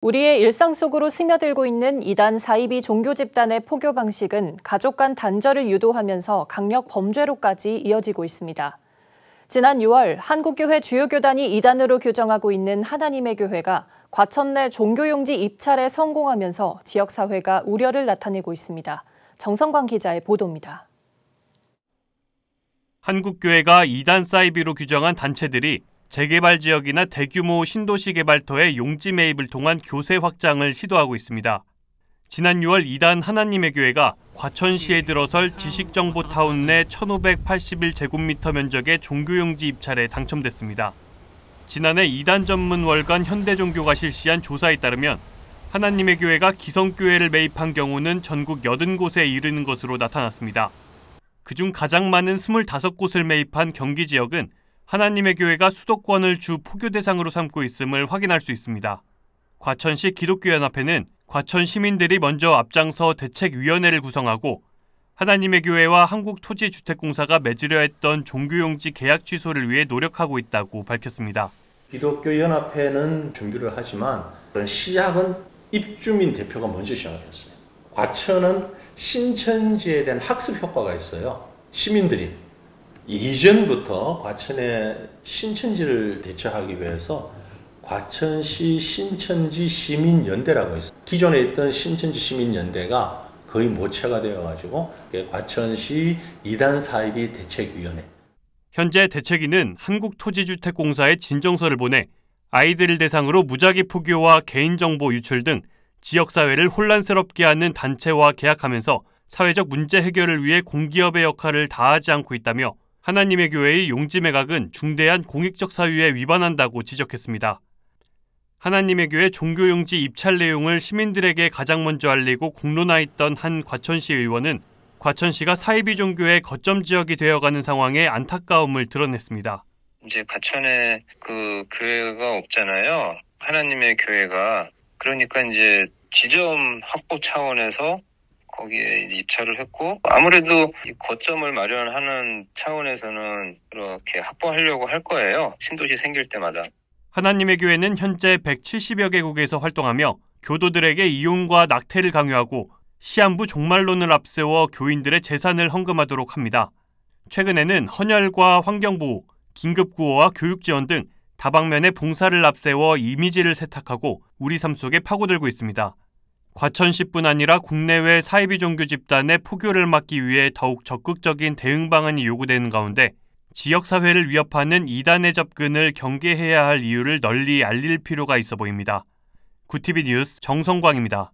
우리의 일상 속으로 스며들고 있는 이단 사이비 종교 집단의 포교 방식은 가족 간 단절을 유도하면서 강력 범죄로까지 이어지고 있습니다. 지난 6월 한국교회 주요 교단이 이단으로 규정하고 있는 하나님의 교회가 과천 내 종교용지 입찰에 성공하면서 지역사회가 우려를 나타내고 있습니다. 정성광 기자의 보도입니다. 한국교회가 이단 사이비로 규정한 단체들이 재개발 지역이나 대규모 신도시 개발터의 용지 매입을 통한 교세 확장을 시도하고 있습니다. 지난 6월 이단 하나님의 교회가 과천시에 들어설 지식정보타운 내 1,581제곱미터 면적의 종교용지 입찰에 당첨됐습니다. 지난해 이단 전문 월간 현대종교가 실시한 조사에 따르면 하나님의 교회가 기성교회를 매입한 경우는 전국 80곳에 이르는 것으로 나타났습니다. 그중 가장 많은 25곳을 매입한 경기 지역은 하나님의 교회가 수도권을 주 포교 대상으로 삼고 있음을 확인할 수 있습니다. 과천시 기독교연합회는 과천 시민들이 먼저 앞장서 대책위원회를 구성하고 하나님의 교회와 한국토지주택공사가 맺으려 했던 종교용지 계약 취소를 위해 노력하고 있다고 밝혔습니다. 기독교연합회는 준비를 하지만 시작은 입주민 대표가 먼저 시작을 했어요. 과천은 신천지에 대한 학습 효과가 있어요. 시민들이. 이전부터 과천의 신천지를 대처하기 위해서 과천시 신천지 시민연대라고 있어요. 기존에 있던 신천지 시민연대가 거의 모체가 되어가지고 과천시 이단 사이비 대책위원회. 현재 대책위는 한국토지주택공사에 진정서를 보내 아이들을 대상으로 무작위 포교와 개인정보 유출 등 지역사회를 혼란스럽게 하는 단체와 계약하면서 사회적 문제 해결을 위해 공기업의 역할을 다하지 않고 있다며 하나님의 교회의 용지 매각은 중대한 공익적 사유에 위반한다고 지적했습니다. 하나님의 교회 종교용지 입찰 내용을 시민들에게 가장 먼저 알리고 공론화했던 한 과천시 의원은 과천시가 사이비 종교의 거점 지역이 되어가는 상황에 안타까움을 드러냈습니다. 이제 과천에 그 교회가 없잖아요. 하나님의 교회가. 그러니까 이제 지점 확보 차원에서 거기에 입찰을 했고 아무래도 이 거점을 마련하는 차원에서는 그렇게 확보하려고 할 거예요. 신도시 생길 때마다. 하나님의 교회는 현재 170여 개국에서 활동하며 교도들에게 이용과 낙태를 강요하고 시한부 종말론을 앞세워 교인들의 재산을 헌금하도록 합니다. 최근에는 헌혈과 환경보호, 긴급구호와 교육지원 등 다방면의 봉사를 앞세워 이미지를 세탁하고 우리 삶 속에 파고들고 있습니다. 과천시뿐 아니라 국내외 사이비 종교 집단의 포교를 막기 위해 더욱 적극적인 대응 방안이 요구되는 가운데 지역사회를 위협하는 이단의 접근을 경계해야 할 이유를 널리 알릴 필요가 있어 보입니다. 구티비 뉴스 정성광입니다.